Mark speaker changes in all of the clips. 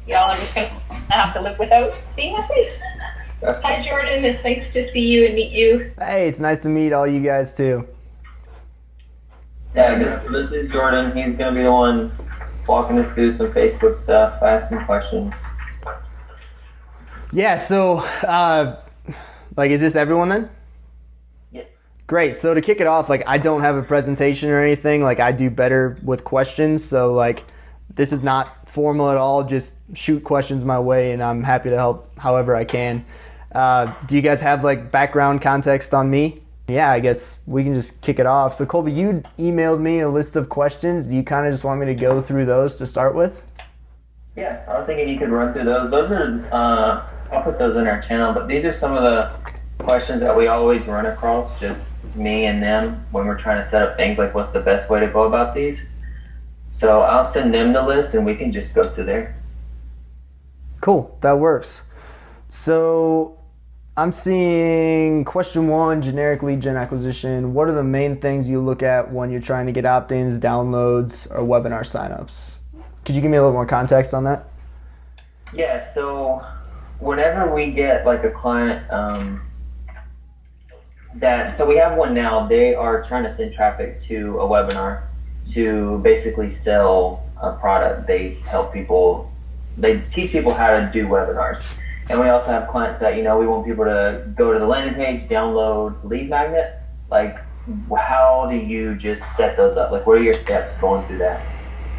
Speaker 1: y'all are just going to have to live without seeing my face. Hi, Jordan. It's nice to see you and meet you.
Speaker 2: Hey, it's nice to meet all you guys too.
Speaker 3: Yeah, this is Jordan. He's going to be the one walking us through some Facebook stuff, asking questions.
Speaker 2: Yeah, so, is this everyone then?
Speaker 3: Yes.
Speaker 2: Great. So to kick it off, I don't have a presentation or anything. I do better with questions. So, this is not formal at all. Just shoot questions my way, and I'm happy to help however I can. Do you guys have, background context on me? Yeah, I guess we can just kick it off. So, Colby, you emailed me a list of questions. Do you kind of just want me to go through those to start with?
Speaker 3: Yeah, I was thinking you could run through those. Those are, I'll put those in our channel, but these are some of the questions that we always run across, just me and them, when we're trying to set up things like what's the best way to go about these. So I'll send them the list and we can just go through there.
Speaker 2: Cool, that works. So I'm seeing question 1, generic lead gen acquisition. What are the main things you look at when you're trying to get opt-ins, downloads, or webinar signups? Could you give me a little more context on that?
Speaker 3: Yeah, so whenever we get a client so we have one now, they are trying to send traffic to a webinar to basically sell a product. They help people, they teach people how to do webinars. And we also have clients that, we want people to go to the landing page, download lead magnet. How do you just set those up? What are your steps going through that?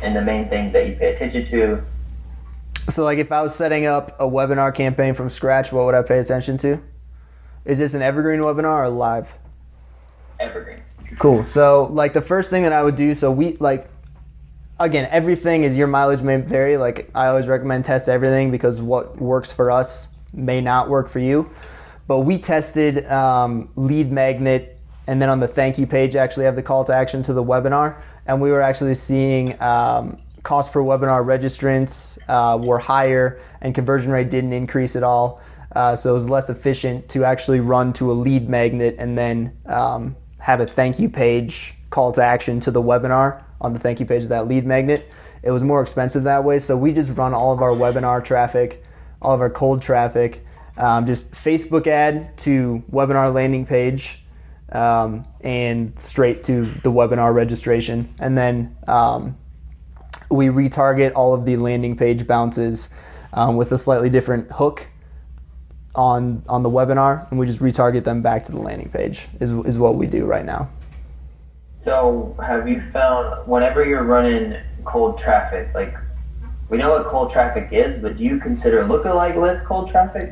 Speaker 3: And the main things that you pay attention to.
Speaker 2: So if I was setting up a webinar campaign from scratch, what would I pay attention to? Is this an Evergreen webinar or live?
Speaker 3: Evergreen.
Speaker 2: Cool. So the first thing that I would do, so we again, everything is your mileage may vary. I always recommend test everything because what works for us may not work for you. But we tested lead magnet, and then on the thank you page actually have the call to action to the webinar, and we were actually seeing cost per webinar registrants were higher and conversion rate didn't increase at all. So it was less efficient to actually run to a lead magnet and then have a thank you page call to action to the webinar on the thank you page of that lead magnet. It was more expensive that way. So we just run all of our webinar traffic, all of our cold traffic, just Facebook ad to webinar landing page and straight to the webinar registration. And then we retarget all of the landing page bounces with a slightly different hook on the webinar, and we just retarget them back to the landing page is what we do right now.
Speaker 3: So have you found whenever you're running cold traffic, we know what cold traffic is, but do you consider lookalike list cold traffic?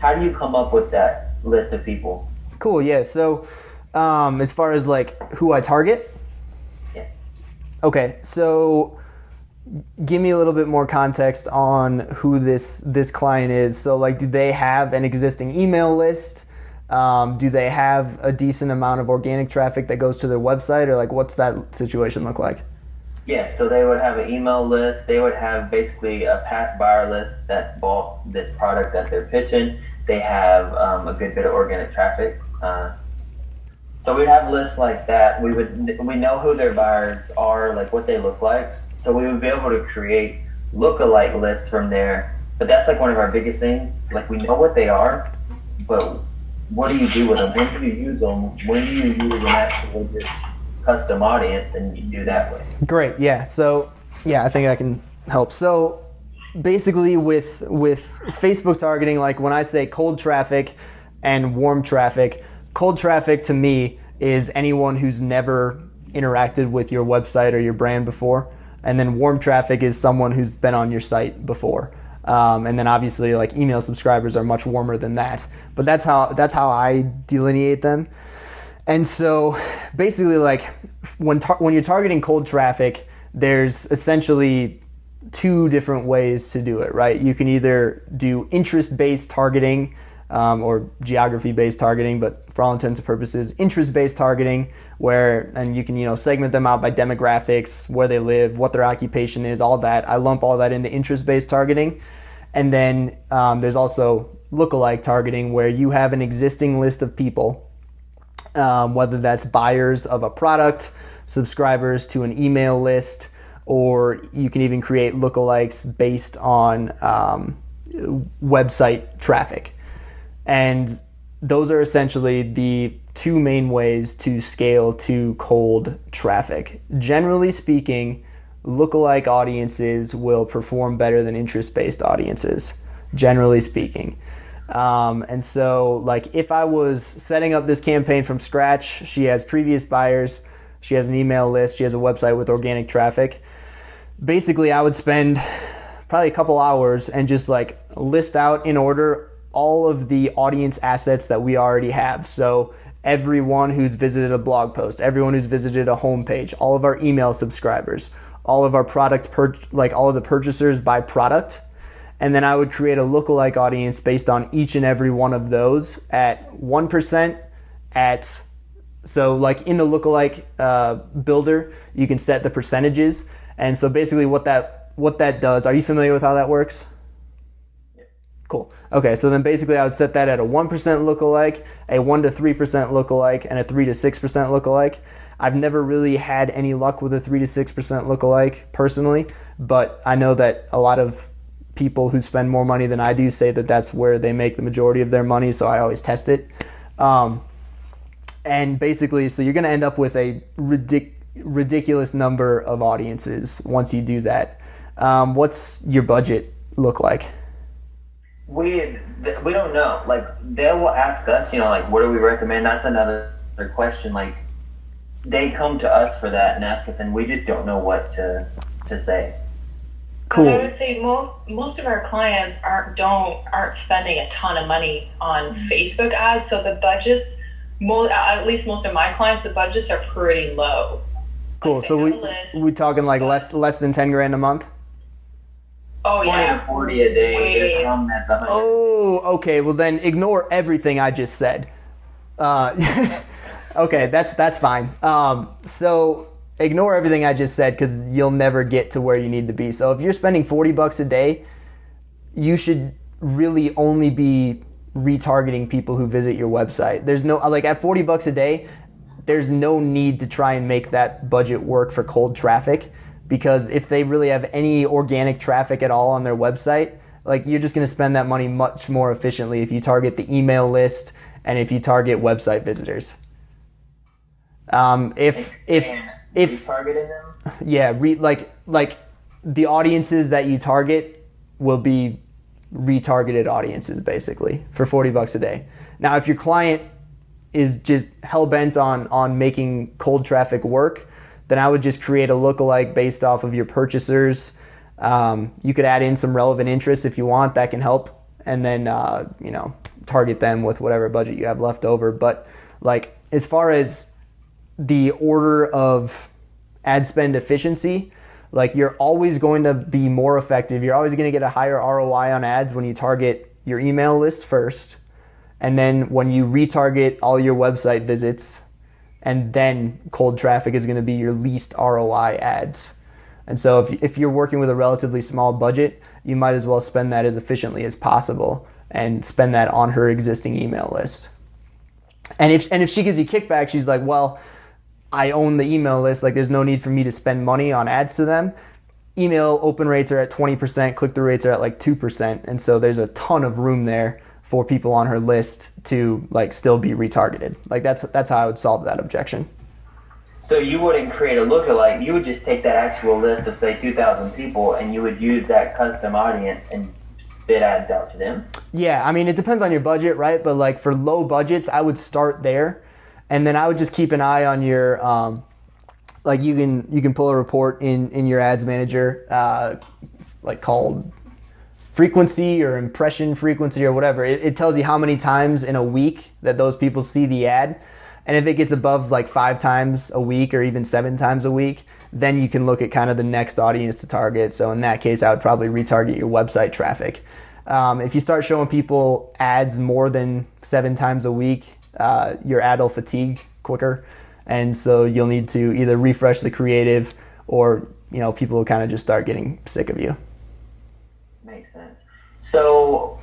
Speaker 3: How do you come up with that list of people?
Speaker 2: Cool, yeah. So as far as who I target?
Speaker 3: Yeah.
Speaker 2: Okay, so give me a little bit more context on who this client is. So do they have an existing email list? Do they have a decent amount of organic traffic that goes to their website, or what's that situation look like?
Speaker 3: Yeah, so they would have an email list. They would have basically a past buyer list that's bought this product that they're pitching. They have a good bit of organic traffic. So we'd have lists like that. We know who their buyers are, what they look like. So we would be able to create lookalike lists from there. But that's one of our biggest things. We know what they are, but what do you do with them? When do you use them? When do you use an actual just custom audience, and you do that way?
Speaker 2: Great, yeah. So yeah, I think I can help. So basically with Facebook targeting, when I say cold traffic and warm traffic, cold traffic to me is anyone who's never interacted with your website or your brand before. And then warm traffic is someone who's been on your site before. And then obviously email subscribers are much warmer than that. But that's how I delineate them. And so basically when you're targeting cold traffic, there's essentially two different ways to do it, right? You can either do interest-based targeting or geography-based targeting, but for all intents and purposes, interest-based targeting, and you can segment them out by demographics, where they live, what their occupation is, all that. I lump all that into interest-based targeting. And then there's also lookalike targeting, where you have an existing list of people, whether that's buyers of a product, subscribers to an email list, or you can even create lookalikes based on website traffic. And those are essentially the two main ways to scale to cold traffic. Generally speaking, lookalike audiences will perform better than interest-based audiences, generally speaking. And so, like, if I was setting up this campaign from scratch, she has previous buyers, she has an email list, she has a website with organic traffic. Basically, I would spend probably a couple hours and just like list out in order all of the audience assets that we already have. So everyone who's visited a blog post, everyone who's visited a homepage, all of our email subscribers, all of our all of the purchasers by product. And then I would create a lookalike audience based on each and every one of those at 1% so like in the lookalike builder, you can set the percentages. And so basically what that does, are you familiar with how that works?
Speaker 3: Yeah.
Speaker 2: Cool. Okay, so then basically I would set that at a 1% lookalike, a 1 to 3% lookalike, and a 3 to 6% lookalike. I've never really had any luck with a 3 to 6% lookalike personally, but I know that a lot of people who spend more money than I do say that that's where they make the majority of their money, so I always test it. And basically, so you're going to end up with a ridiculous number of audiences once you do that. What's your budget look like?
Speaker 3: We don't know. Like, they will ask us, like, what do we recommend? That's another question. Like, they come to us for that and ask us, and we just don't know what to say.
Speaker 2: Cool.
Speaker 1: I would say most of our clients aren't spending a ton of money on Facebook ads, so the budgets, at least most of my clients, the budgets are pretty low.
Speaker 2: Cool. So we talking like less than 10 grand a month?
Speaker 1: Oh
Speaker 3: 20
Speaker 1: yeah,
Speaker 3: to 40 a day. There's some that's 100.
Speaker 2: Oh, okay. Well then ignore everything I just said. Okay, that's fine. So ignore everything I just said because you'll never get to where you need to be. So if you're spending $40 a day, you should really only be retargeting people who visit your website. There's no, like, at $40 a day, there's no need to try and make that budget work for cold traffic, because if they really have any organic traffic at all on their website, like, you're just going to spend that money much more efficiently if you target the email list and if you target website visitors. If
Speaker 3: targeting them,
Speaker 2: yeah, like the audiences that you target will be retargeted audiences basically for $40 a day. Now, if your client is just hell-bent on making cold traffic work, then I would just create a lookalike based off of your purchasers. You could add in some relevant interests if you want, that can help, and then target them with whatever budget you have left over. But like, as far as the order of ad spend efficiency, like, you're always going to be more effective. You're always going to get a higher ROI on ads when you target your email list first, and then when you retarget all your website visits, and then cold traffic is going to be your least ROI ads. And so if you're working with a relatively small budget, you might as well spend that as efficiently as possible and spend that on her existing email list. And if she gives you kickback, she's like, well, I own the email list, like, there's no need for me to spend money on ads to them. Email open rates are at 20%, click-through rates are at like 2%, and so there's a ton of room there for people on her list to, like, still be retargeted. Like, that's how I would solve that objection.
Speaker 3: So you wouldn't create a lookalike, you would just take that actual list of, say, 2,000 people, and you would use that custom audience and spit ads out to them?
Speaker 2: Yeah, I mean, it depends on your budget, right? But like, for low budgets, I would start there. And then I would just keep an eye on your, like, you can pull a report in your ads manager, like, called frequency or impression frequency or whatever. It tells you how many times in a week that those people see the ad. And if it gets above like 5 times a week or even 7 times a week, then you can look at kind of the next audience to target. So in that case, I would probably retarget your website traffic. If you start showing people ads more than 7 times a week, your ad will fatigue quicker, and so you'll need to either refresh the creative, or people will kind of just start getting sick of you.
Speaker 3: Makes sense. So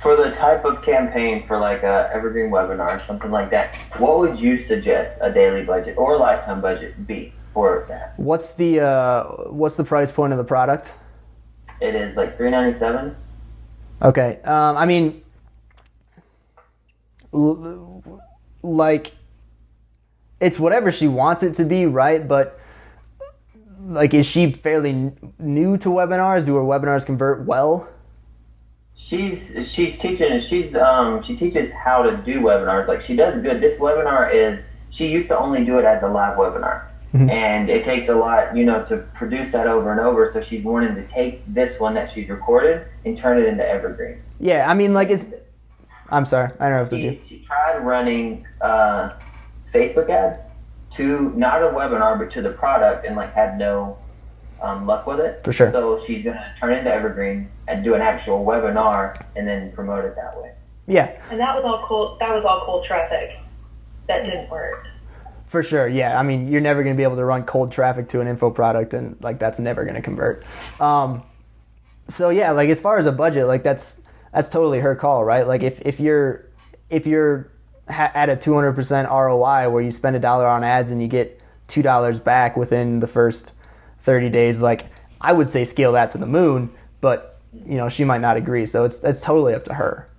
Speaker 3: for the type of campaign for like a Evergreen webinar or something like that, what would you suggest a daily budget or a lifetime budget be? for that.
Speaker 2: What's the price point of the product?
Speaker 3: It is like $397.
Speaker 2: Okay. I mean, like, it's whatever she wants it to be, right? But like, is she fairly new to webinars? Do her webinars convert well?
Speaker 3: She's teaching. She teaches how to do webinars. Like, she does good. This webinar is, she used to only do it as a live webinar. And it takes a lot, to produce that over and over. So she's wanting to take this one that she's recorded and turn it into Evergreen.
Speaker 2: Yeah, I mean, like, I'm sorry, I interrupted you.
Speaker 3: She tried running Facebook ads to not a webinar, but to the product, and like had no luck with it.
Speaker 2: For sure.
Speaker 3: So she's gonna turn it into Evergreen and do an actual webinar and then promote it that way.
Speaker 2: Yeah.
Speaker 1: And that was all cold. That was all cold traffic. That didn't work.
Speaker 2: For sure, yeah. I mean, you're never going to be able to run cold traffic to an info product, and like that's never going to convert. So yeah, like as far as a budget, like that's totally her call, right? Like if you're at a 200% ROI where you spend $1 on ads and you get $2 back within the first 30 days, like I would say scale that to the moon, but she might not agree. So it's totally up to her.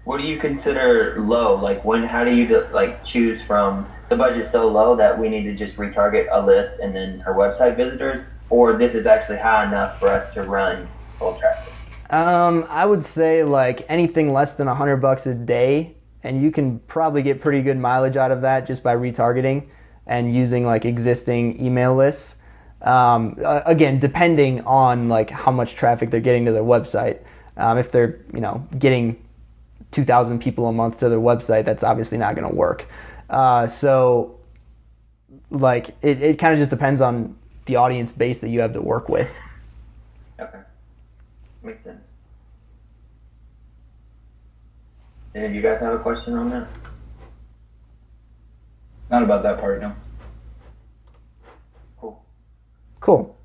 Speaker 3: What do you consider low? Like how do you choose from the budget's so low that we need to just retarget a list and then her website visitors, or this is actually high enough for us to run cold traffic?
Speaker 2: I would say like anything less than $100 a day, and you can probably get pretty good mileage out of that just by retargeting and using like existing email lists. Again, depending on like how much traffic they're getting to their website. If they're getting 2,000 people a month to their website, that's obviously not going to work. So like it kind of just depends on the audience base that you have to work with.
Speaker 3: Okay. Makes sense. And do you guys have a question on that?
Speaker 4: Not about that part, no.
Speaker 2: Cool.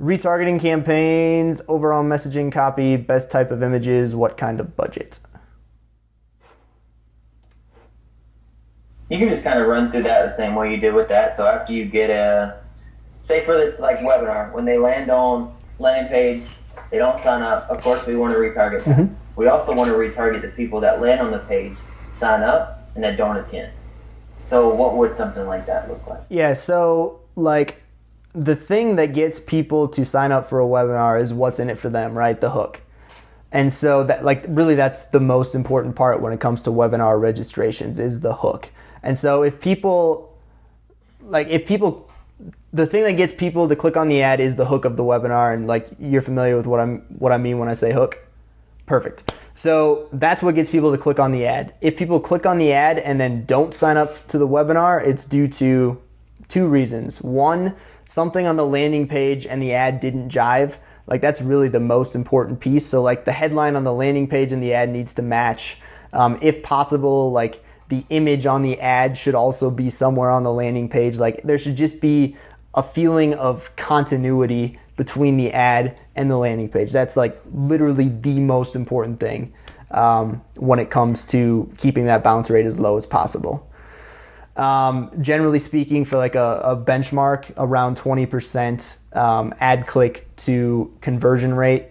Speaker 2: Retargeting campaigns, overall messaging copy, best type of images, what kind of budget?
Speaker 3: You can just kind of run through that the same way you did with that. So after you get say for this like webinar, when they land on landing page, they don't sign up. Of course, we want to retarget them. Mm-hmm. We also want to retarget the people that land on the page, sign up, and that don't attend. So what would something like that look like?
Speaker 2: Yeah, so like the thing that gets people to sign up for a webinar is what's in it for them, right? The hook. And so that like really that's the most important part when it comes to webinar registrations is the hook. And so the thing that gets people to click on the ad is the hook of the webinar, and like you're familiar with what I mean when I say hook? Perfect. So that's what gets people to click on the ad. If people click on the ad and then don't sign up to the webinar, it's due to two reasons. One, something on the landing page and the ad didn't jive. Like that's really the most important piece. So like the headline on the landing page and the ad needs to match. If possible, like the image on the ad should also be somewhere on the landing page. Like there should just be a feeling of continuity between the ad and the landing page. That's like literally the most important thing when it comes to keeping that bounce rate as low as possible. Generally speaking, for like a benchmark, around 20% ad click to conversion rate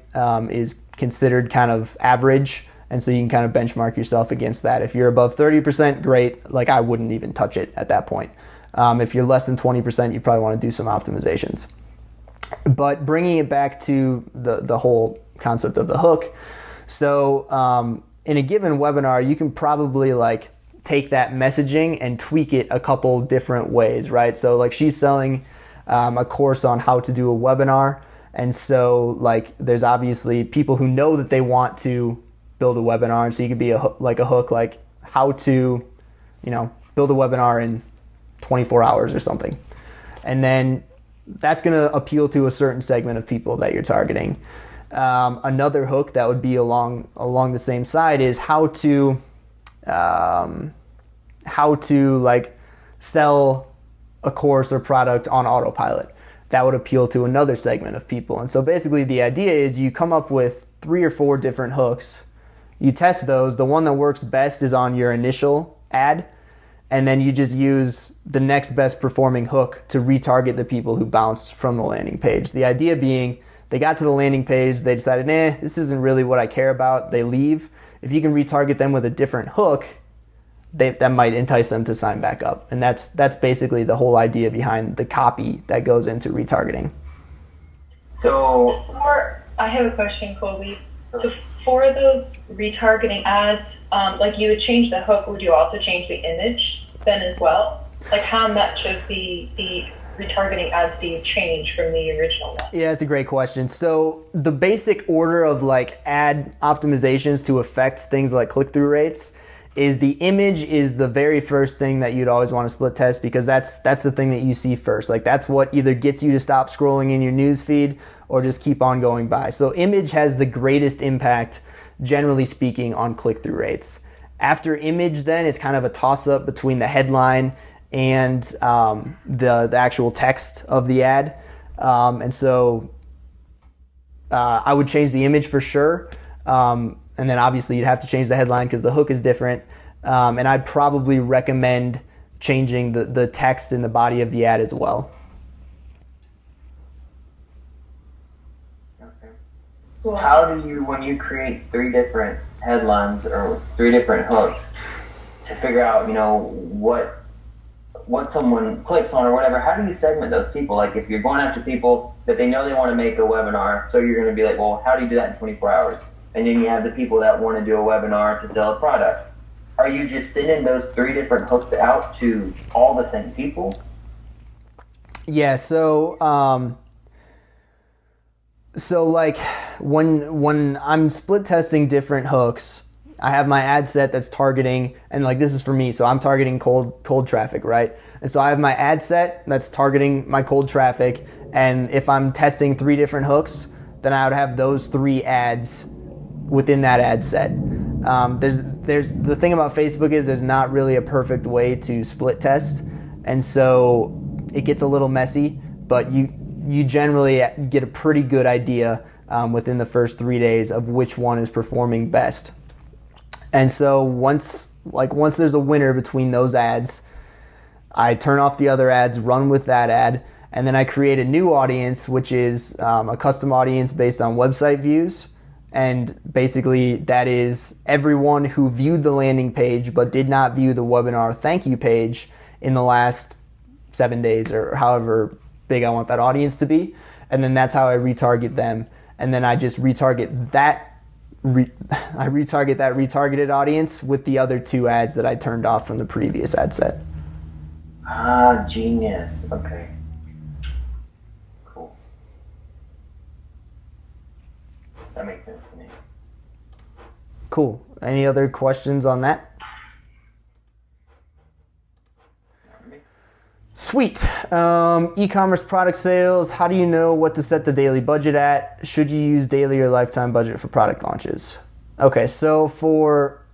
Speaker 2: is considered kind of average. And so you can kind of benchmark yourself against that. If you're above 30%, great. Like I wouldn't even touch it at that point. If you're less than 20%, you probably want to do some optimizations. But bringing it back to the whole concept of the hook. So in a given webinar, you can probably like take that messaging and tweak it a couple different ways, right? So like she's selling a course on how to do a webinar. And so like there's obviously people who know that they want to build a webinar. And so you could be a hook like how to, build a webinar in 24 hours or something. And then that's going to appeal to a certain segment of people that you're targeting. Another hook that would be along the same side is how to like sell a course or product on autopilot. That would appeal to another segment of people. And so basically the idea is you come up with 3 or 4 different hooks. You test those. The one that works best is on your initial ad. and then you just use the next best performing hook to retarget the people who bounced from the landing page. The idea being they got to the landing page, they decided, this isn't really what I care about, they leave. If you can retarget them with a different hook, that might entice them to sign back up. And that's basically the whole idea behind the copy that goes into retargeting.
Speaker 3: So,
Speaker 1: I have a question, Colby. So for those retargeting ads, like you would change the hook, would you also change the image then as well? Like how much of the retargeting ads do you change from the original one?
Speaker 2: Yeah, that's a great question. So the basic order of like ad optimizations to affect things like click-through rates is the image is the very first thing that you'd always want to split test, because that's the thing that you see first. Like that's what either gets you to stop scrolling in your news feed or just keep on going by. So image has the greatest impact, generally speaking, on click-through rates. After image then is kind of a toss-up between the headline and the actual text of the ad. And so I would change the image for sure. And then obviously you'd have to change the headline because the hook is different. And I'd probably recommend changing the text in the body of the ad as well.
Speaker 3: Okay. Cool. How do you, when you create 3 different headlines or 3 different hooks to figure out, what someone clicks on or whatever, how do you segment those people? Like if you're going after people that they know they want to make a webinar, so you're going to be like, well, how do you do that in 24 hours? And then you have the people that want to do a webinar to sell a product. Are you just sending those 3 different hooks out to all the same people?
Speaker 2: Yeah, so like when I'm split testing different hooks, I have my ad set that's targeting, and like this is for me, so I'm targeting cold traffic, right? And so I have my ad set that's targeting my cold traffic, and if I'm testing 3 different hooks, then I would have those 3 ads within that ad set. There's the thing about Facebook is there's not really a perfect way to split test, and so it gets a little messy, but you generally get a pretty good idea within the first 3 days of which one is performing best. And so once there's a winner between those ads, I turn off the other ads, run with that ad, and then I create a new audience, which is a custom audience based on website views. And basically that is everyone who viewed the landing page but did not view the webinar thank you page in the last 7 days or however big I want that audience to be. And then that's how I retarget them. And then I just retarget that retargeted audience with the other 2 ads that I turned off from the previous ad set.
Speaker 3: Ah, genius. Okay. Cool. That makes sense to me.
Speaker 2: Cool. Any other questions on that? Sweet. E-commerce product sales. How do you know what to set the daily budget at? Should you use daily or lifetime budget for product launches? Okay, so for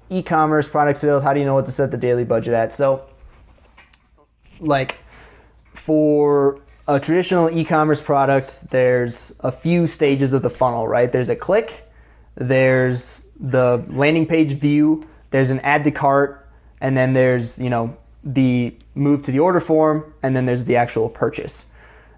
Speaker 2: e-commerce product sales, how do you know what to set the daily budget at? So, like for a traditional e-commerce product, there's a few stages of the funnel, right? There's a click, there's the landing page view, there's an add to cart, and then there's, the move to the order form, and then there's the actual purchase.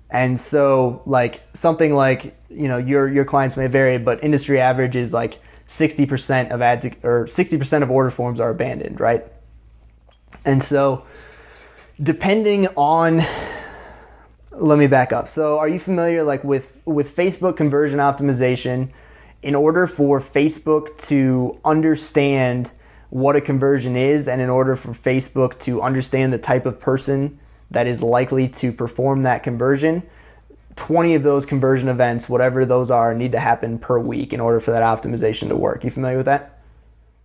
Speaker 2: And so like something like, your clients may vary, but industry average is like 60% of 60% of order forms are abandoned, right? And so depending on, let me back up. So are you familiar like with Facebook conversion optimization? In order for Facebook to understand what a conversion is, and in order for Facebook to understand the type of person that is likely to perform that conversion, 20 of those conversion events, whatever those are, need to happen per week in order for that optimization to work. You familiar with that?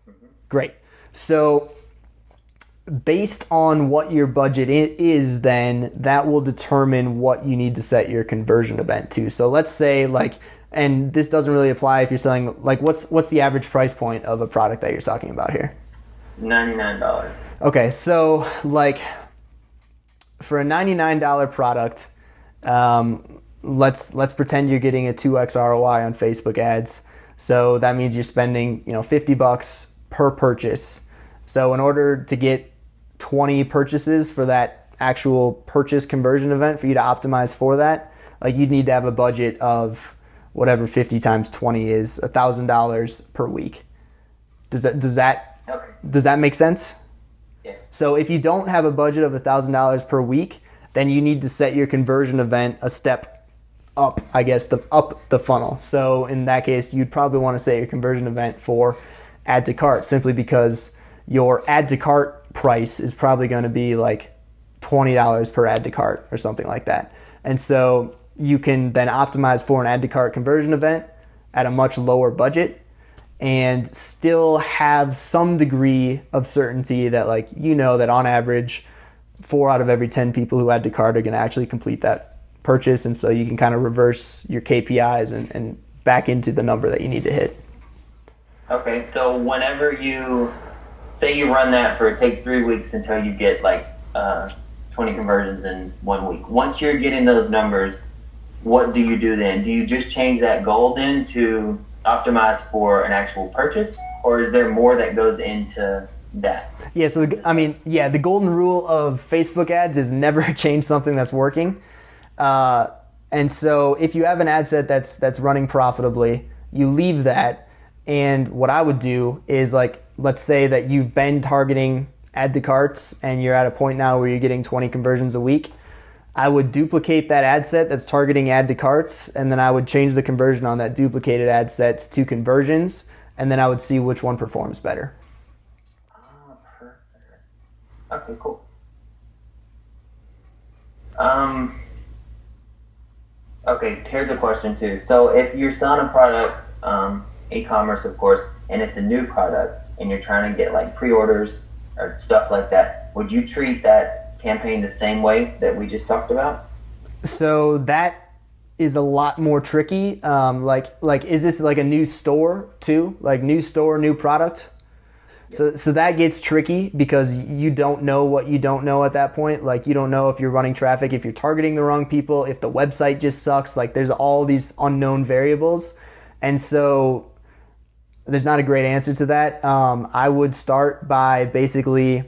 Speaker 2: Mm-hmm. Great. So based on what your budget is, then that will determine what you need to set your conversion event to. So let's say and this doesn't really apply if you're selling, what's the average price point of a product that you're talking about here?
Speaker 3: $99.
Speaker 2: Okay, so for a $99 product, let's pretend you're getting a 2x ROI on Facebook ads. So that means you're spending $50 per purchase. So in order to get 20 purchases for that actual purchase conversion event for you to optimize for that, like you'd need to have a budget of whatever 50 times 20 is, $1,000 per week. Does that make sense?
Speaker 3: Yes.
Speaker 2: So if you don't have a budget of $1,000 per week, then you need to set your conversion event a step up, I guess, up the funnel. So in that case, you'd probably want to set your conversion event for add to cart, simply because your add to cart price is probably going to be like $20 per add to cart or something like that. And so you can then optimize for an add to cart conversion event at a much lower budget and still have some degree of certainty that, like, you know, that on average 4 out of every 10 people who add to cart are going to actually complete that purchase. And so you can kind of reverse your KPIs and back into the number that you need to hit.
Speaker 3: Okay, so whenever you say you run that for, it takes 3 weeks until you get like 20 conversions in 1 week. Once you're getting those numbers, what do you do then? Do you just change that goal then to optimize for an actual purchase, or is there more that goes into that?
Speaker 2: Yeah, so the golden rule of Facebook ads is never change something that's working. And so if you have an ad set that's running profitably, you leave that. And what I would do is, like, let's say that you've been targeting add to carts and you're at a point now where you're getting 20 conversions a week. I would duplicate that ad set that's targeting add to carts, and then I would change the conversion on that duplicated ad sets to conversions, and then I would see which one performs better.
Speaker 3: Oh, perfect. Okay, cool. Okay, here's a question too. So if you're selling a product, e-commerce of course, and it's a new product, and you're trying to get like pre-orders or stuff like that, would you treat that campaign the same way that we just talked about?
Speaker 2: So that is a lot more tricky. Like is this like a new store too? Like new store, new product? So that gets tricky because you don't know what you don't know at that point. Like, you don't know if you're running traffic, if you're targeting the wrong people, if the website just sucks. Like, there's all these unknown variables. And so there's not a great answer to that. I would start by basically,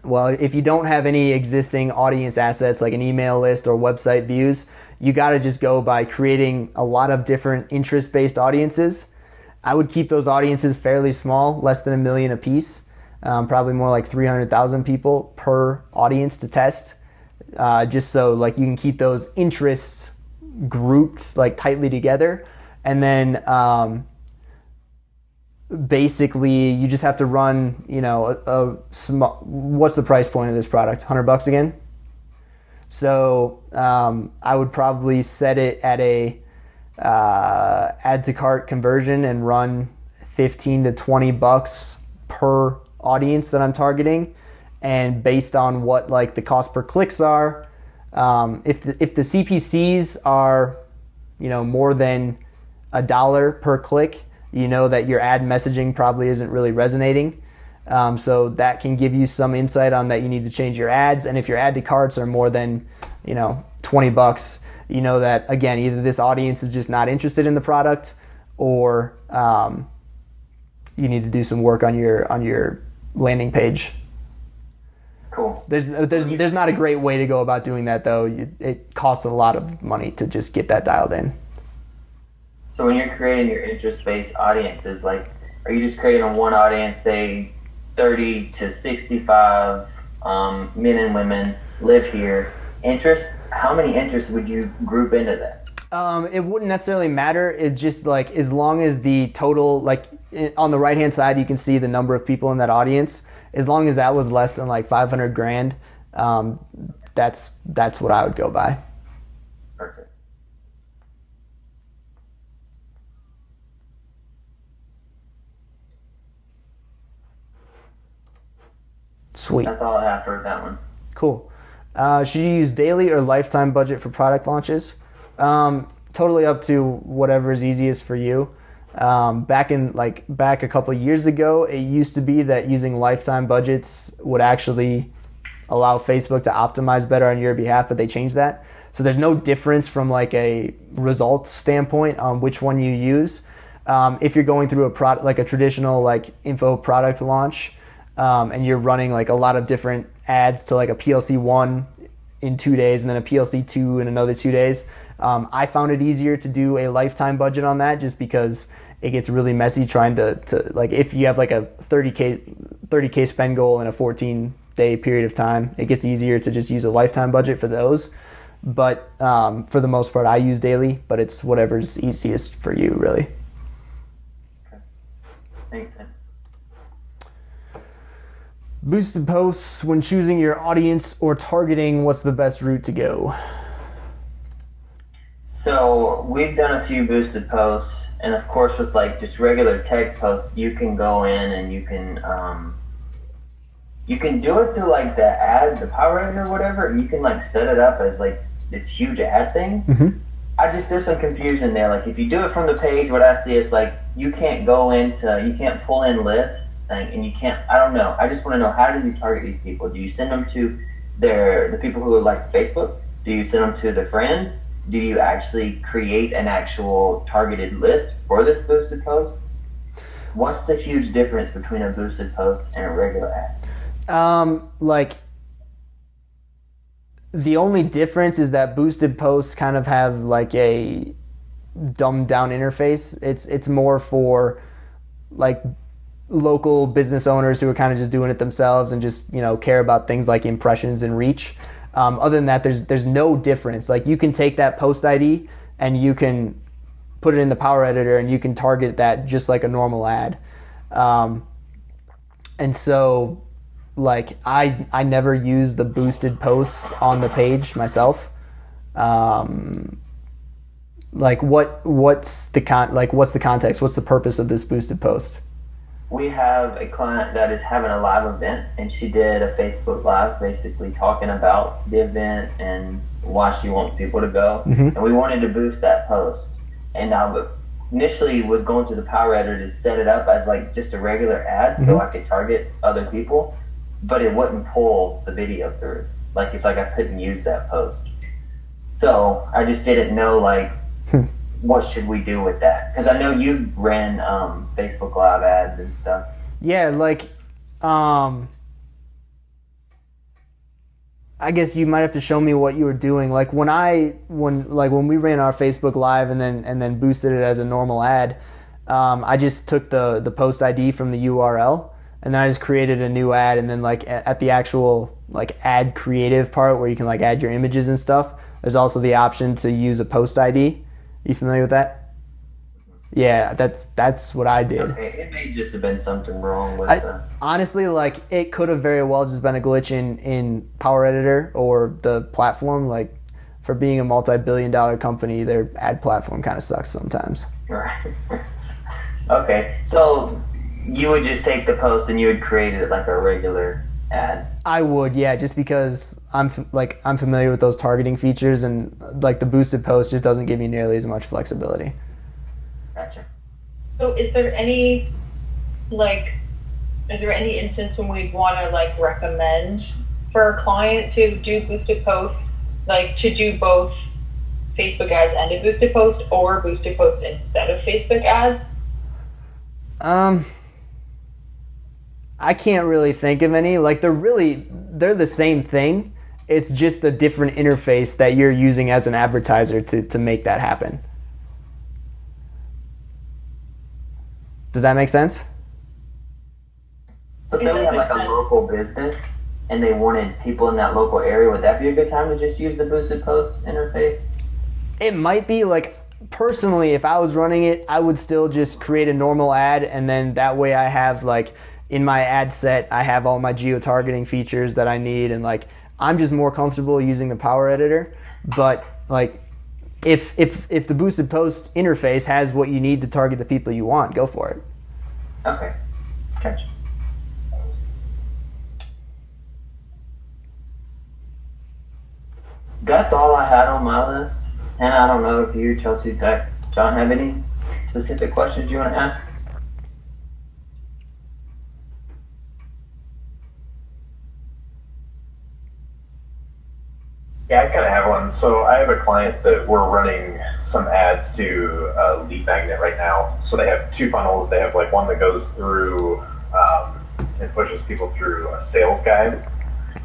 Speaker 2: well, if you don't have any existing audience assets like an email list or website views, you got to just go by creating a lot of different interest-based audiences. I would keep those audiences fairly small, less than 1 million a piece, probably more like 300,000 people per audience to test, just so like you can keep those interests grouped like tightly together. And then basically you just have to run, you know, a small, what's the price point of this product? $100 again? So I would probably set it at a add to cart conversion and run $15 to $20 per audience that I'm targeting. And based on what like the cost per clicks are, if the CPCs are, you know, more than $1 per click, you know that your ad messaging probably isn't really resonating. So that can give you some insight on that you need to change your ads. And if your add to carts are more than, you know, $20, you know that, again, either this audience is just not interested in the product, or you need to do some work on your landing page.
Speaker 3: Cool.
Speaker 2: There's not a great way to go about doing that, though. It costs a lot of money to just get that dialed in.
Speaker 3: So when you're creating your interest-based audiences, like, are you just creating one audience, say 30 to 65 men and women live here, interest? How many interests would you group into that?
Speaker 2: It wouldn't necessarily matter. It's just like, as long as the total, like on the right-hand side, you can see the number of people in that audience. As long as that was less than like 500 grand, that's what I would go by.
Speaker 3: Perfect.
Speaker 2: Sweet.
Speaker 3: That's all I have for that one.
Speaker 2: Cool. Should you use daily or lifetime budget for product launches? Totally up to whatever is easiest for you. Back a couple of years ago, it used to be that using lifetime budgets would actually allow Facebook to optimize better on your behalf, but they changed that. So there's no difference from like a results standpoint on which one you use. If you're going through a traditional like info product launch, and you're running like a lot of different ads to like a PLC 1 in 2 days and then a PLC 2 in another 2 days. I found it easier to do a lifetime budget on that just because it gets really messy trying to like if you have like a 30K spend goal in a 14-day period of time, it gets easier to just use a lifetime budget for those. But for the most part, I use daily, but it's whatever's easiest for you, really.
Speaker 3: Okay. Makes sense.
Speaker 2: Boosted posts, when choosing your audience or targeting, what's the best route to go?
Speaker 3: So we've done a few boosted posts, and of course with like just regular text posts, you can go in and you can do it through like the ad, the power editor or whatever, and you can like set it up as like this huge ad thing.
Speaker 2: Mm-hmm.
Speaker 3: There's some confusion there. Like if you do it from the page, what I see is like you can't pull in lists and you can't, I don't know. I just want to know, how do you target these people? Do you send them to the people who like Facebook? Do you send them to their friends? Do you actually create an actual targeted list for this boosted post? What's the huge difference between a boosted post and a regular ad?
Speaker 2: Like the only difference is that boosted posts kind of have like a dumbed down interface. It's more for like local business owners who are kind of just doing it themselves and just, care about things like impressions and reach. Other than that, there's no difference. Like you can take that post ID and you can put it in the power editor and you can target that just like a normal ad. And so like I never use the boosted posts on the page myself. Like what's the context? What's the purpose of this boosted post?
Speaker 3: We have a client that is having a live event, and she did a Facebook Live basically talking about the event and why she wants people to go.
Speaker 2: Mm-hmm.
Speaker 3: And we wanted to boost that post. And now initially was going to the power editor to set it up as like just a regular ad,
Speaker 2: mm-hmm.
Speaker 3: so I could target other people, but it wouldn't pull the video through. Like it's like I couldn't use that post. So I just didn't know what should we do with that? Because I know you ran Facebook Live ads and stuff.
Speaker 2: Yeah, like, I guess you might have to show me what you were doing. Like when we ran our Facebook Live and then boosted it as a normal ad, I just took the post ID from the URL and then I just created a new ad, and then like at the actual like ad creative part where you can like add your images and stuff, there's also the option to use a post ID. You familiar with that? Yeah, that's what I did.
Speaker 3: Okay, it may just have been something wrong with
Speaker 2: honestly, like it could have very well just been a glitch in Power Editor or the platform. Like for being a multi-billion-dollar company, their ad platform kind of sucks sometimes.
Speaker 3: Right. Okay, so you would just take the post and you would create it like a regular ad.
Speaker 2: I would, yeah, just because I'm familiar with those targeting features, and like the boosted post just doesn't give you nearly as much flexibility.
Speaker 3: Gotcha.
Speaker 1: So is there any instance when we'd want to like recommend for a client to do boosted posts, like to do both Facebook ads and a boosted post, or boosted posts instead of Facebook ads?
Speaker 2: I can't really think of any. Like they're the same thing. It's just a different interface that you're using as an advertiser to make that happen. Does that make sense?
Speaker 3: So say we have like a local business and they wanted people in that local area, would that be a good time to just use the boosted post interface?
Speaker 2: It might be. Like personally, if I was running it, I would still just create a normal ad, and then that way I have like in my ad set, I have all my geo-targeting features that I need, and like I'm just more comfortable using the Power Editor. But like if the boosted post interface has what you need to target the people you want, go for it.
Speaker 3: Okay, gotcha. That's all I had on my list. And I don't know if you, Chelsea, John, have any specific questions you want to ask?
Speaker 4: Yeah, I kind of have one. So I have a client that we're running some ads to Lead Magnet right now. So they have two funnels. They have like one that goes through it pushes people through a sales guide.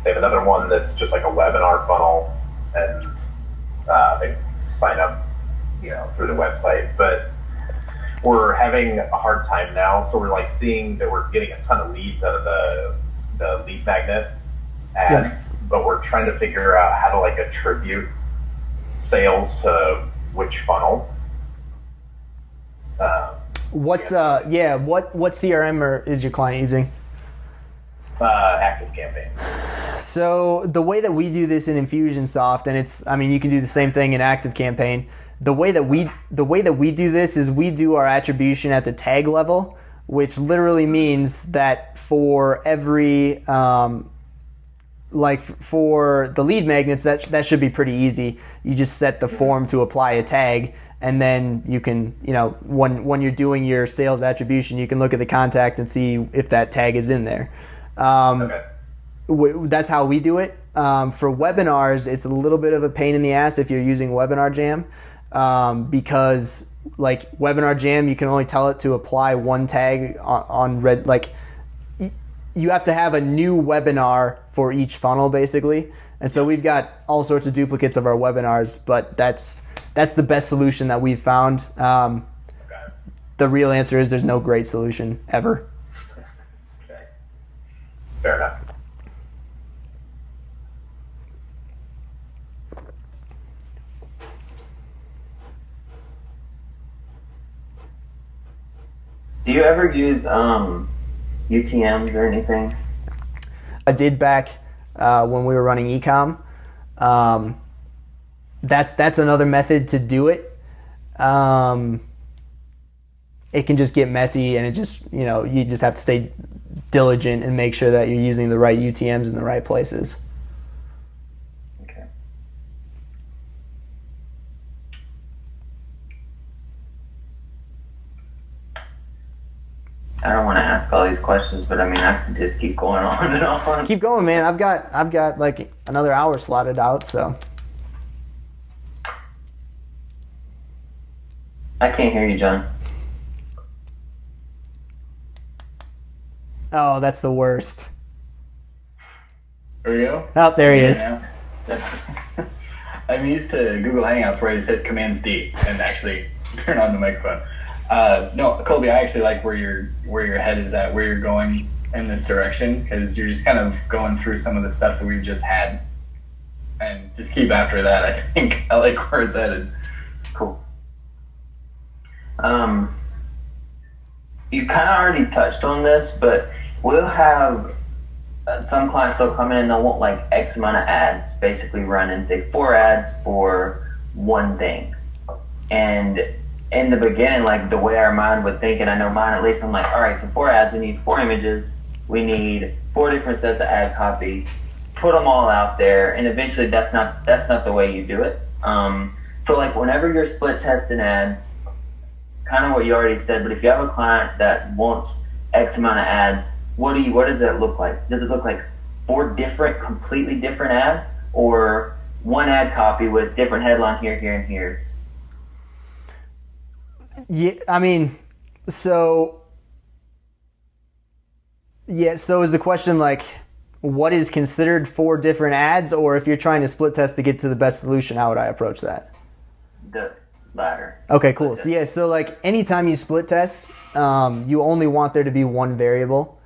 Speaker 4: They have another one that's just like a webinar funnel, and they sign up, through the website. But we're having a hard time now, so we're like seeing that we're getting a ton of leads out of the lead magnet ads, but we're trying to figure out how to like attribute sales to which funnel.
Speaker 2: What CRM is your client using?
Speaker 4: Active Campaign.
Speaker 2: So the way that we do this in Infusionsoft, and you can do the same thing in Active Campaign. The way that we do this is we do our attribution at the tag level, which literally means that for every for the lead magnets, that should be pretty easy. You just set the form to apply a tag, and then you can, when you're doing your sales attribution, you can look at the contact and see if that tag is in there.
Speaker 4: Okay.
Speaker 2: That's how we do it. For webinars, it's a little bit of a pain in the ass if you're using Webinar Jam, because like Webinar Jam, you can only tell it to apply one tag on red. Like you have to have a new webinar for each funnel, basically. And so we've got all sorts of duplicates of our webinars, but that's the best solution that we've found. The real answer is there's no great solution ever.
Speaker 4: Okay. Fair enough.
Speaker 3: Do you ever use UTMs or anything?
Speaker 2: I did back when we were running ecom. That's another method to do it. It can just get messy, and it just you just have to stay diligent and make sure that you're using the right UTMs in the right places.
Speaker 3: Okay. I don't want to ask all these questions, but I could just keep going on and on.
Speaker 2: Keep going, man. I've got like another hour slotted out, so.
Speaker 3: I can't hear you, John.
Speaker 2: Oh, that's the worst.
Speaker 5: There we go.
Speaker 2: Oh, there he is.
Speaker 5: I'm used to Google Hangouts where I just hit Command D and actually turn on the microphone. No, Colby, I actually like where your head is at, where you're going in this direction, because you're just kind of going through some of the stuff that we've just had, and just keep after that. I think I like where it's headed.
Speaker 3: Cool. You kind of already touched on this, but we'll have some clients, they'll come in and they'll want like X amount of ads, basically run and say 4 ads for one thing. And in the beginning, like the way our mind would think, and I know mine at least, I'm like, all right, so 4 ads, we need 4 images, we need 4 different sets of ad copy, put them all out there, and eventually that's not the way you do it. So like whenever you're split testing ads, kind of what you already said, but if you have a client that wants X amount of ads, what does that look like? Does it look like 4 completely different ads, or one ad copy with different headline here, here, and here?
Speaker 2: Yeah, so is the question like what is considered 4 different ads, or if you're trying to split test to get to the best solution, how would I approach that?
Speaker 3: The latter.
Speaker 2: Okay, cool. So like anytime you split test, you only want there to be one variable.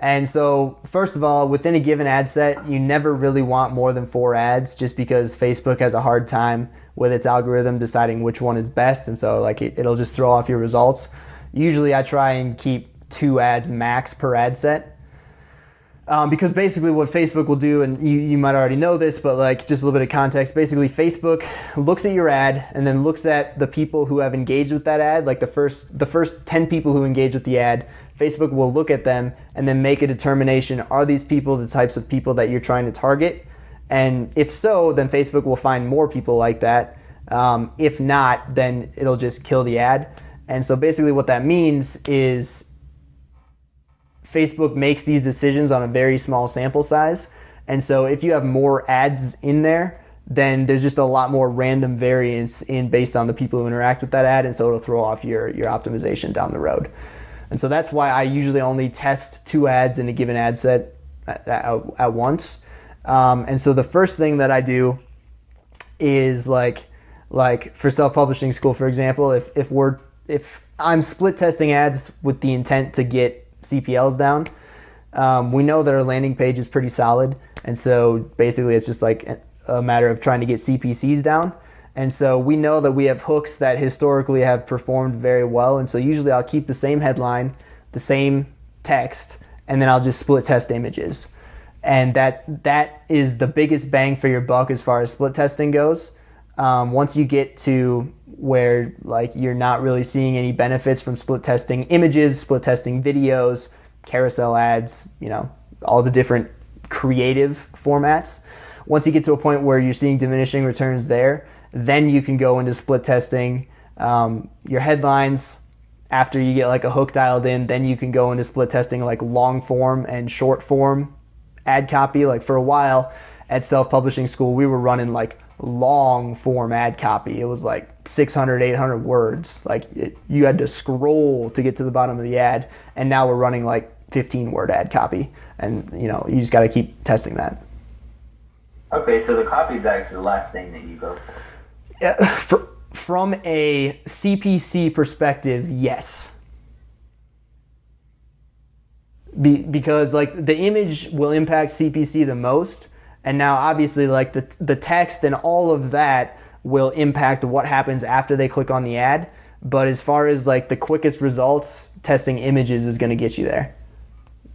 Speaker 2: And so first of all, within a given ad set, you never really want more than 4 ads, just because Facebook has a hard time with its algorithm deciding which one is best. And so like it'll just throw off your results. Usually I try and keep 2 ads max per ad set. Because basically what Facebook will do, and you might already know this, but like just a little bit of context, basically Facebook looks at your ad and then looks at the people who have engaged with that ad, like the first 10 people who engage with the ad, Facebook will look at them and then make a determination, are these people the types of people that you're trying to target? And if so, then Facebook will find more people like that. If not, then it'll just kill the ad. And so basically what that means is Facebook makes these decisions on a very small sample size. And so if you have more ads in there, then there's just a lot more random variance based on the people who interact with that ad. And so it'll throw off your optimization down the road. And so that's why I usually only test 2 ads in a given ad set at once. And so the first thing that I do is like for self-publishing school, for example, if I'm split testing ads with the intent to get CPLs down, we know that our landing page is pretty solid. And so basically it's just like a matter of trying to get CPCs down. And so we know that we have hooks that historically have performed very well. And so usually I'll keep the same headline, the same text, and then I'll just split test images. And that is the biggest bang for your buck as far as split testing goes. Once you get to where like you're not really seeing any benefits from split testing images, split testing videos, carousel ads, all the different creative formats. Once you get to a point where you're seeing diminishing returns there, then you can go into split testing your headlines. After you get like a hook dialed in, then you can go into split testing like long form and short form ad copy. Like for a while at self-publishing school, we were running like long form ad copy. It was like 600, 800 words. Like you had to scroll to get to the bottom of the ad. And now we're running like 15 word ad copy. And you just got to keep testing that.
Speaker 3: Okay, so the copy is actually the last thing that you go
Speaker 2: for. From a CPC perspective, yes. Because like the image will impact CPC the most, and now obviously like the text and all of that will impact what happens after they click on the ad. But as far as like the quickest results, testing images is going to get you there.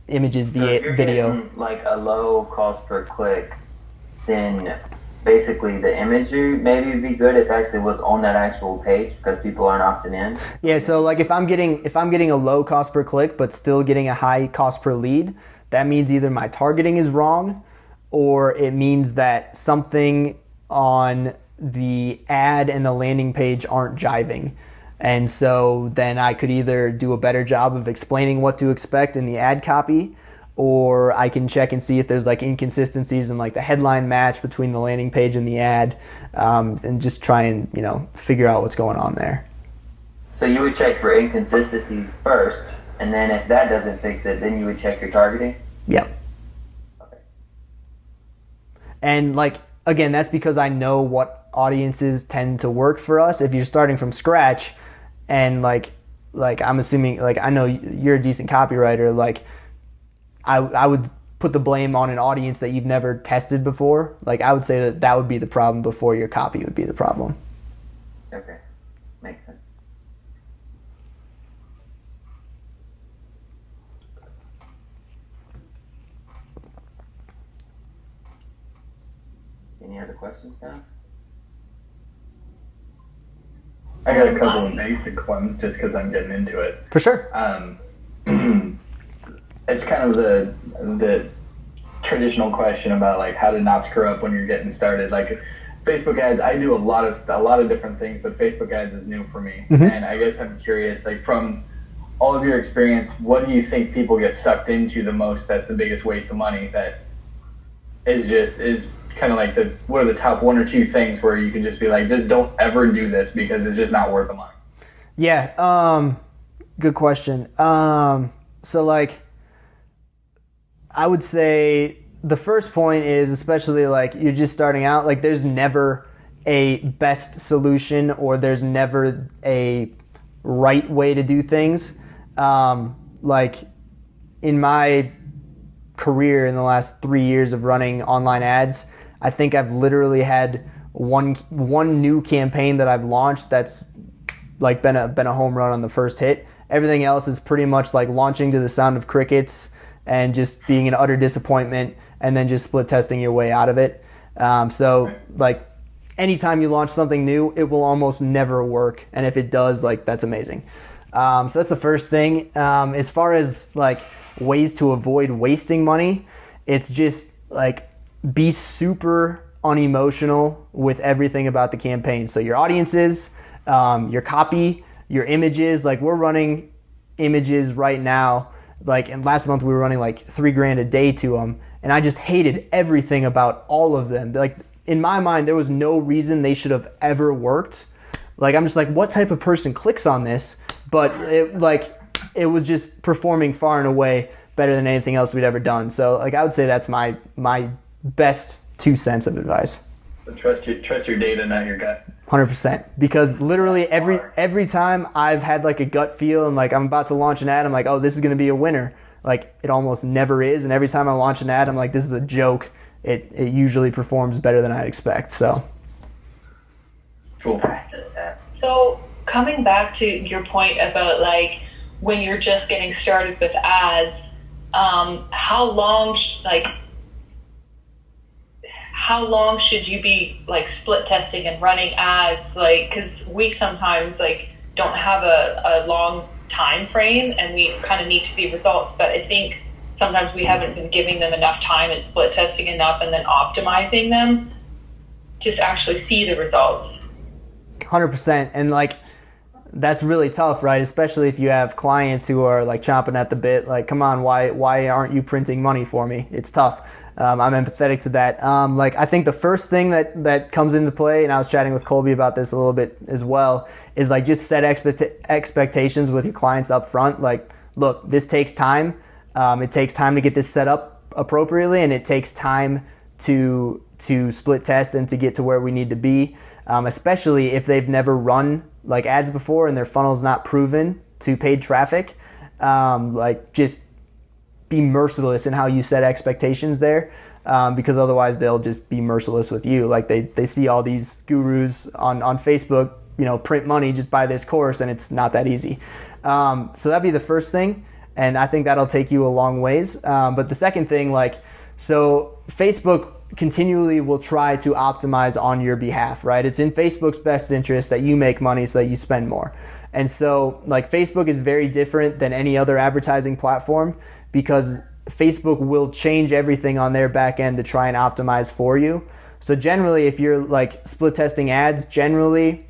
Speaker 2: Images via video.
Speaker 3: Getting, like a low cost per click, then basically the imagery maybe would be good if actually was on that actual page because people aren't opting in.
Speaker 2: Yeah, so like if I'm getting a low cost per click but still getting a high cost per lead, that means either my targeting is wrong or it means that something on the ad and the landing page aren't jiving. And so then I could either do a better job of explaining what to expect in the ad copy, or I can check and see if there's like inconsistencies in like the headline match between the landing page and the ad, and just try and figure out what's going on there.
Speaker 3: So you would check for inconsistencies first, and then if that doesn't fix it, then you would check your targeting?
Speaker 2: Yeah.
Speaker 3: Okay.
Speaker 2: And like again, that's because I know what audiences tend to work for us. If you're starting from scratch, and like I'm assuming like I know you're a decent copywriter, like I would put the blame on an audience that you've never tested before. Like I would say that would be the problem before your copy would be the problem.
Speaker 3: Okay, makes sense. Any other questions now?
Speaker 5: I got a couple of basic ones just because I'm getting into it.
Speaker 2: For sure.
Speaker 5: It's kind of the traditional question about like how to not screw up when you're getting started. Like Facebook ads, I do a lot of different things, but Facebook ads is new for me.
Speaker 2: Mm-hmm.
Speaker 5: And I guess I'm curious, like from all of your experience, what do you think people get sucked into the most? That's the biggest waste of money. That is kind of like what are the top 1 or 2 things where you can just be like, just don't ever do this because it's just not worth the money.
Speaker 2: Yeah. Good question. So like, I would say the first point is, especially like you're just starting out, like there's never a best solution or there's never a right way to do things. Like in my career in the last 3 years of running online ads, I think I've literally had one new campaign that I've launched that's like been a home run on the first hit. Everything else is pretty much like launching to the sound of crickets and just being an utter disappointment and then just split testing your way out of it. So like anytime you launch something new, it will almost never work. And if it does, like that's amazing. So that's the first thing. As far as like ways to avoid wasting money, it's just like be super unemotional with everything about the campaign. So your audiences, your copy, your images, like we're running images right now. Like, and last month we were running like $3,000 a day to them, and I just hated everything about all of them. Like in my mind, there was no reason they should have ever worked. Like I'm just like, what type of person clicks on this? But it, like it was just performing far and away better than anything else we'd ever done. So like I would say that's my best 2 cents of advice.
Speaker 5: Trust your data, not your gut.
Speaker 2: 100%, because literally every time I've had like a gut feel and like I'm about to launch an ad, I'm like, oh, this is going to be a winner. Like it almost never is, and every time I launch an ad, I'm like, this is a joke. It usually performs better than I'd expect. So
Speaker 5: cool.
Speaker 1: So coming back to your point about like when you're just getting started with ads, how long should you be like split testing and running ads? Like, because we sometimes like don't have a long time frame and we kind of need to see results, but I think sometimes we haven't been giving them enough time and split testing enough and then optimizing them to actually see the results.
Speaker 2: 100%. And like that's really tough, right? Especially if you have clients who are like chomping at the bit, like, come on, why aren't you printing money for me? It's tough. I'm empathetic to that. Like I think the first thing that comes into play, and I was chatting with Colby about this a little bit as well, is like just set expectations with your clients up front. Like, look, this takes time. It takes time to get this set up appropriately, and it takes time to split test and to get to where we need to be, especially if they've never run like ads before and their funnel's not proven to paid traffic. Like just be merciless in how you set expectations there, because otherwise they'll just be merciless with you. Like they see all these gurus on Facebook, print money, just buy this course, and it's not that easy. So that'd be the first thing, and I think that'll take you a long ways. But the second thing, so Facebook continually will try to optimize on your behalf, right? It's in Facebook's best interest that you make money so that you spend more. And so like Facebook is very different than any other advertising platform, because Facebook will change everything on their back end to try and optimize for you. So generally, if you're like split testing ads, generally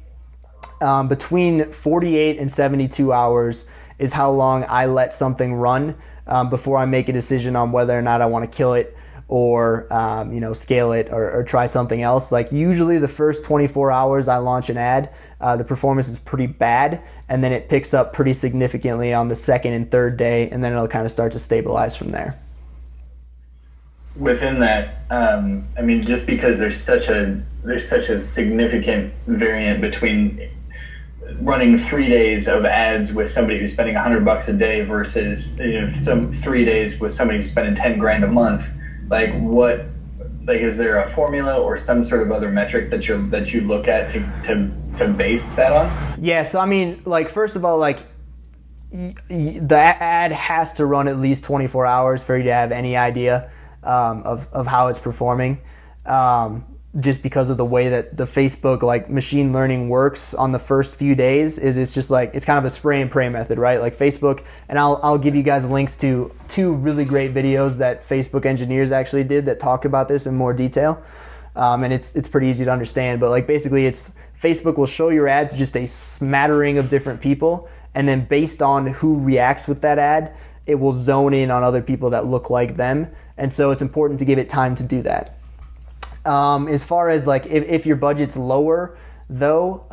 Speaker 2: between 48 and 72 hours is how long I let something run before I make a decision on whether or not I want to kill it or scale it or try something else. Like usually the first 24 hours I launch an ad, the performance is pretty bad, and then it picks up pretty significantly on the second and third day, and then it'll kind of start to stabilize from there.
Speaker 5: Within that, just because there's such a significant variant between running 3 days of ads with somebody who's spending $100 a day versus some 3 days with somebody who's spending 10 grand a month. Is there a formula or some sort of other metric that you look at to base that on? Yeah, so
Speaker 2: first of all, the ad has to run at least 24 hours for you to have any idea of how it's performing. Just because of the way that the Facebook machine learning works on the first few days, it's just it's kind of a spray and pray method, right? Like Facebook, and I'll give you guys links to 2 really great videos that Facebook engineers actually did that talk about this in more detail. And it's pretty easy to understand, but basically it's Facebook will show your ad to just a smattering of different people, and then based on who reacts with that ad, it will zone in on other people that look like them. And so it's important to give it time to do that. As far as if your budget's lower though,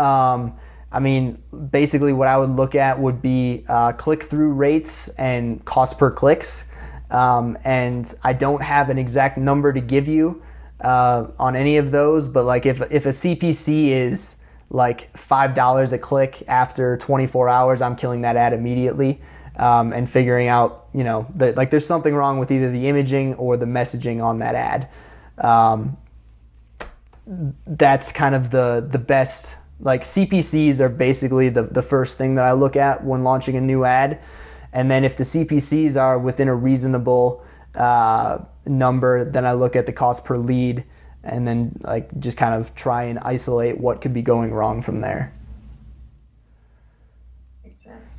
Speaker 2: basically what I would look at would be click-through rates and cost per clicks. And I don't have an exact number to give you on any of those, but if a CPC is $5 a click after 24 hours, I'm killing that ad immediately, and figuring out that there's something wrong with either the imaging or the messaging on that ad. That's kind of the best. CPCs are basically the first thing that I look at when launching a new ad, and then if the CPCs are within a reasonable number, then I look at the cost per lead, and then just kind of try and isolate what could be going wrong from there.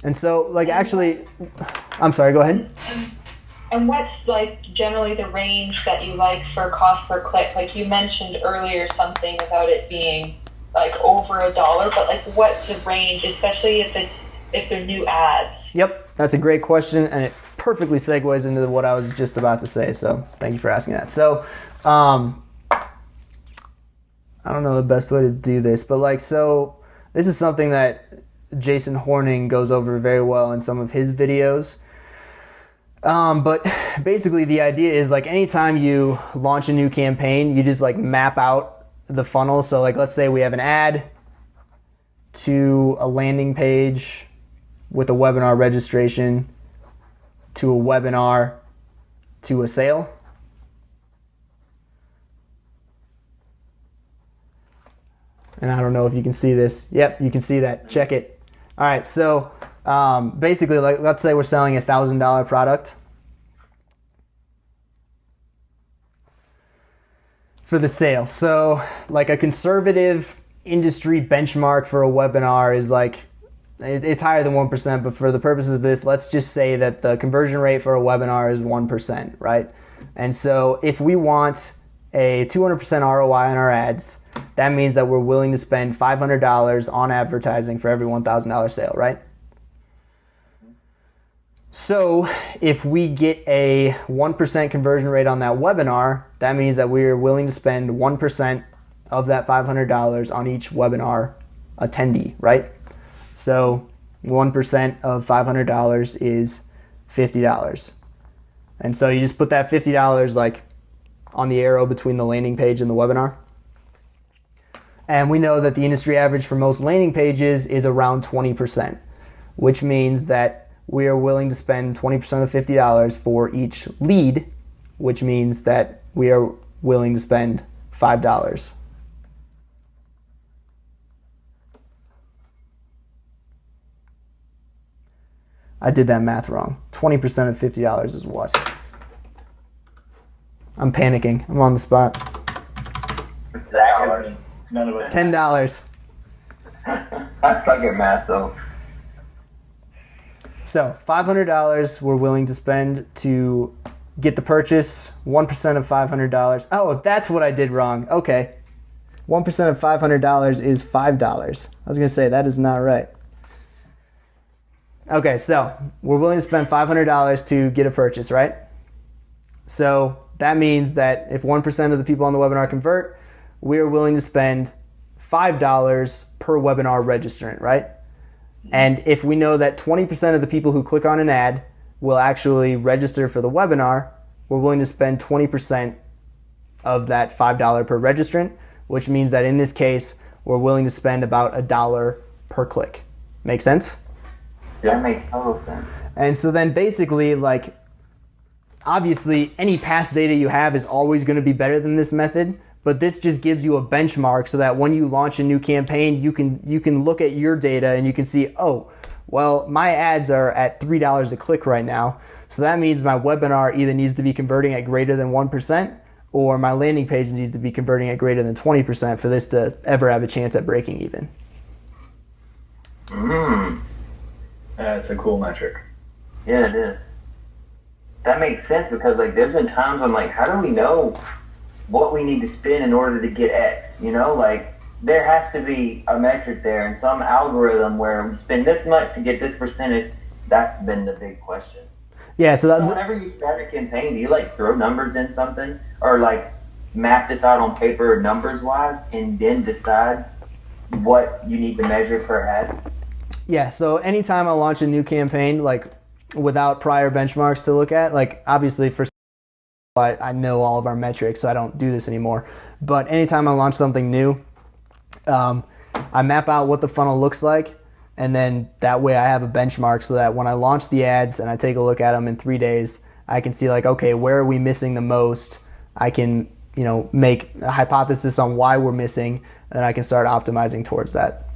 Speaker 2: And so actually, I'm sorry, go ahead.
Speaker 1: And what's generally the range that you like for cost per click? You mentioned earlier something about it being over $1, but what's the range, especially if they're new ads? Yep,
Speaker 2: that's a great question, and it perfectly segues into what I was just about to say. So thank you for asking that. So I don't know the best way to do this, but so this is something that Jason Horning goes over very well in some of his videos. But basically the idea is like anytime you launch a new campaign, you just like map out the funnel. So like let's say we have an ad to a landing page with a webinar registration to a webinar to a sale. And I don't know if you can see this. Yep, you can see that. Check it. All right, so basically, like, let's say we're selling a $1,000 product. For the sale. So like a conservative industry benchmark for a webinar is like, it's higher than 1%, but for the purposes of this, let's just say that the conversion rate for a webinar is 1%, right? And so if we want a 200% ROI on our ads, that means that we're willing to spend $500 on advertising for every $1,000 sale, right? So if we get a 1% conversion rate on that webinar, that means that we're willing to spend 1% of that $500 on each webinar attendee, right? So 1% of $500 is $50. And so you just put that $50 like on the arrow between the landing page and the webinar. And we know that the industry average for most landing pages is around 20%, which means that we are willing to spend 20% of $50 for each lead, which means that we are willing to spend $5. I did that math wrong. 20% of $50 is what? I'm panicking. I'm on the spot.
Speaker 3: $10.
Speaker 5: None of it.
Speaker 2: $10.
Speaker 3: I suck at math, so.
Speaker 2: So $500 we're willing to spend to get the purchase. 1% of $500. Oh, that's what I did wrong. Okay. 1% of $500 is $5. I was going to say that is not right. Okay, so we're willing to spend $500 to get a purchase, right? So that means that if 1% of the people on the webinar convert, we are willing to spend $5 per webinar registrant, right? And if we know that 20% of the people who click on an ad will actually register for the webinar, we're willing to spend 20% of that $5 per registrant, which means that in this case, we're willing to spend about $1 per click. Make sense?
Speaker 3: That makes total sense.
Speaker 2: And so then basically, like, obviously any past data you have is always going to be better than this method, but this just gives you a benchmark so that when you launch a new campaign, you can look at your data and you can see, oh, well, my ads are at $3 a click right now. So that means my webinar either needs to be converting at greater than 1% or my landing page needs to be converting at greater than 20% for this to ever have a chance at breaking even.
Speaker 5: That's a cool metric.
Speaker 3: Yeah, it is. That makes sense because like there's been times I'm like, how do we know what we need to spend in order to get X? You know, like there has to be a metric there and some algorithm where we spend this much to get this percentage. That's been the big question.
Speaker 2: Yeah, so
Speaker 3: whenever you start a campaign, do you like throw numbers in something or like map this out on paper numbers wise and then decide what you need to measure per ad?
Speaker 2: Yeah, so anytime I launch a new campaign, like without prior benchmarks to look at, like obviously for I know all of our metrics, so I don't do this anymore. But anytime I launch something new, I map out what the funnel looks like, and then that way I have a benchmark so that when I launch the ads and I take a look at them in 3 days, I can see like, okay, where are we missing the most? I can, make a hypothesis on why we're missing, and then I can start optimizing towards that.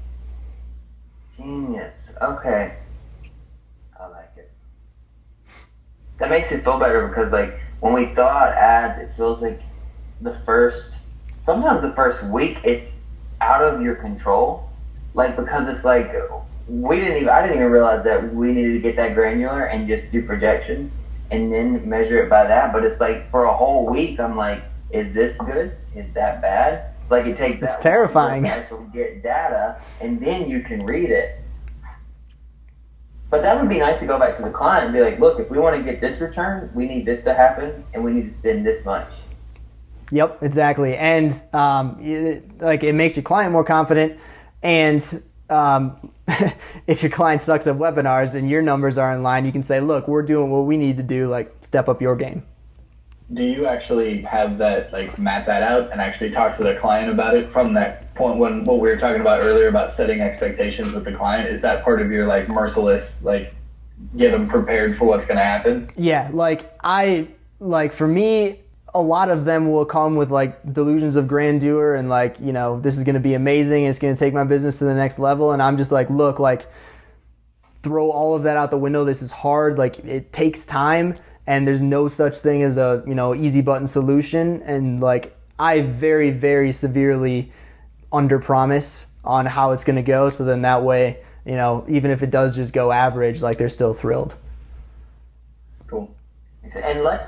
Speaker 3: Genius. Okay. I like it. That makes it feel better because like when we throw out ads, it feels like sometimes the first week it's out of your control. Like because it's like I didn't even realize that we needed to get that granular and just do projections and then measure it by that. But it's like for a whole week I'm like, is this good? Is that bad? It's like it takes that.
Speaker 2: It's terrifying.
Speaker 3: To actually get data and then you can read it. But that would be nice to go back to the client and be like, look, if we want to get this return, we need this to happen and we need to spend this much.
Speaker 2: Yep, exactly. And it makes your client more confident. And if your client sucks at webinars and your numbers are in line, you can say, look, we're doing what we need to do, like step up your game.
Speaker 5: Do you actually have that, like map that out and actually talk to the client about it from that point when what we were talking about earlier about setting expectations with the client? Is that part of your like merciless, like get them prepared for what's going to happen?
Speaker 2: Yeah, for me, a lot of them will come with like delusions of grandeur and like, you know, this is going to be amazing. It's going to take my business to the next level. And I'm just like, look, like throw all of that out the window. This is hard. Like it takes time and there's no such thing as a, you know, easy button solution. And like I very, very severely under promise on how it's going to go. So then that way, you know, even if it does just go average, like they're still thrilled.
Speaker 5: Cool.
Speaker 3: And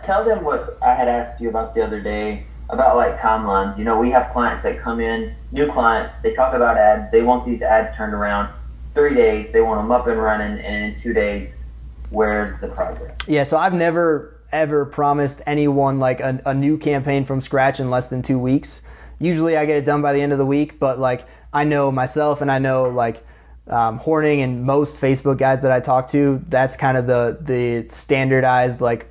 Speaker 3: tell them what I had asked you about the other day about like timelines. You know, we have clients that come in, new clients, they talk about ads, they want these ads turned around 3 days, they want them up and running, and in 2 days, where's the progress? Yeah,
Speaker 2: so I've never ever promised anyone like a new campaign from scratch in less than 2 weeks. Usually I get it done by the end of the week, but like I know myself and I know like Horning and most Facebook guys that I talk to, that's kind of the standardized like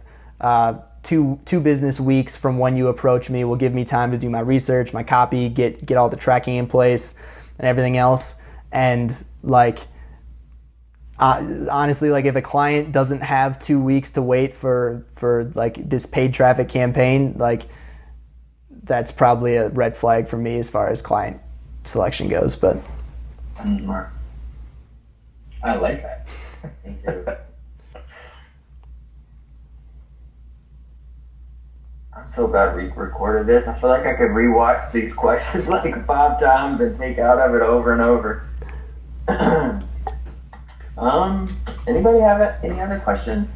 Speaker 2: two business weeks from when you approach me will give me time to do my research, my copy, get all the tracking in place and everything else. And like honestly, like if a client doesn't have 2 weeks to wait for like this paid traffic campaign, like that's probably a red flag for me as far as client selection goes. But
Speaker 5: I like that.
Speaker 3: Thank you. I'm so glad we recorded this. I feel like I could rewatch these questions like 5 times and take out of it over and over. Anybody have any other questions?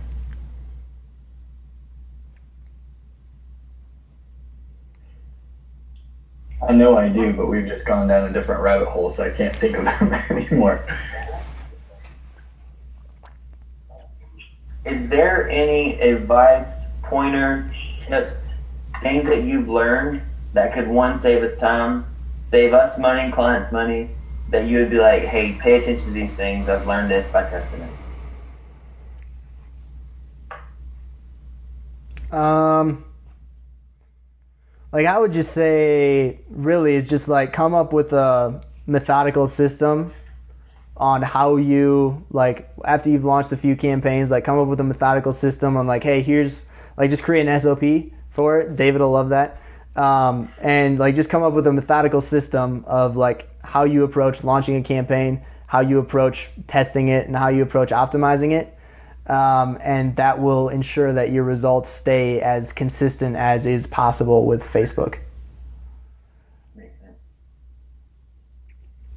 Speaker 5: I know I do, but we've just gone down a different rabbit hole, so I can't think of them anymore.
Speaker 3: Is there any advice, pointers, tips, things that you've learned that could, one, save us time, save us money, clients money, that you would be like, hey, pay attention to these things, I've learned this by testing it?
Speaker 2: Like I would just say really it's just like come up with a methodical system on how you, like after you've launched a few campaigns, like come up with a methodical system on like, hey, here's like just create an SOP for it. David will love that. And like just come up with a methodical system of like how you approach launching a campaign, how you approach testing it, and how you approach optimizing it. And that will ensure that your results stay as consistent as is possible with Facebook.
Speaker 3: Makes sense.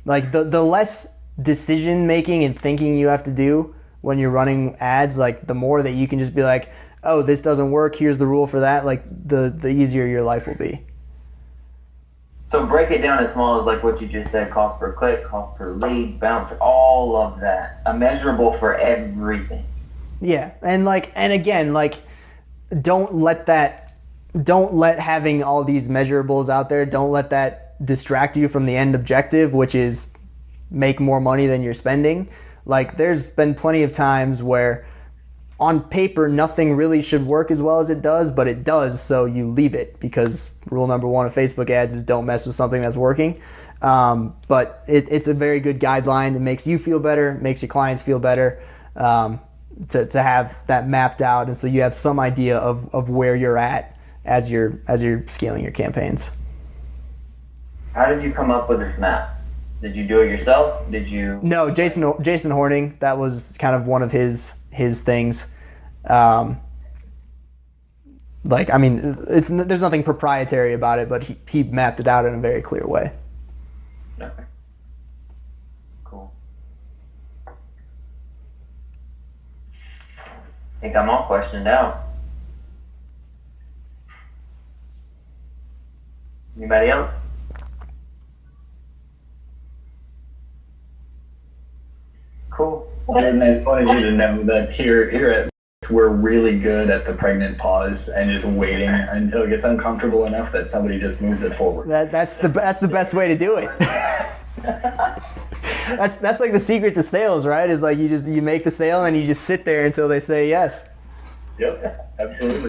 Speaker 2: Like the less decision making and thinking you have to do when you're running ads, like the more that you can just be like, oh, this doesn't work, here's the rule for that, like the easier your life will be.
Speaker 3: So break it down as small as like what you just said, cost per click, cost per lead, bounce, all of that. A measurable for everything.
Speaker 2: Yeah, and again, like don't let having all these measurables out there, don't let that distract you from the end objective, which is make more money than you're spending. Like there's been plenty of times where on paper nothing really should work as well as it does, but it does, so you leave it because rule number 1 of Facebook ads is don't mess with something that's working. But it's a very good guideline. It makes you feel better, makes your clients feel better. To have that mapped out, and so you have some idea of where you're at as you're scaling your campaigns.
Speaker 3: How did you come up with this map? Did you do it yourself? Did you?
Speaker 2: No, Jason Horning. That was kind of one of his things. Like I mean, there's nothing proprietary about it, but he mapped it out in a very clear way.
Speaker 3: Okay. Cool. I think I'm all questioned out. Anybody else? Cool.
Speaker 5: And I wanted you to know that here at we're really good at the pregnant pause and just waiting until it gets uncomfortable enough that somebody just moves it forward.
Speaker 2: That's the best way to do it. That's like the secret to sales, right? Is like you make the sale and you just sit there until they say yes.
Speaker 5: Yep, absolutely.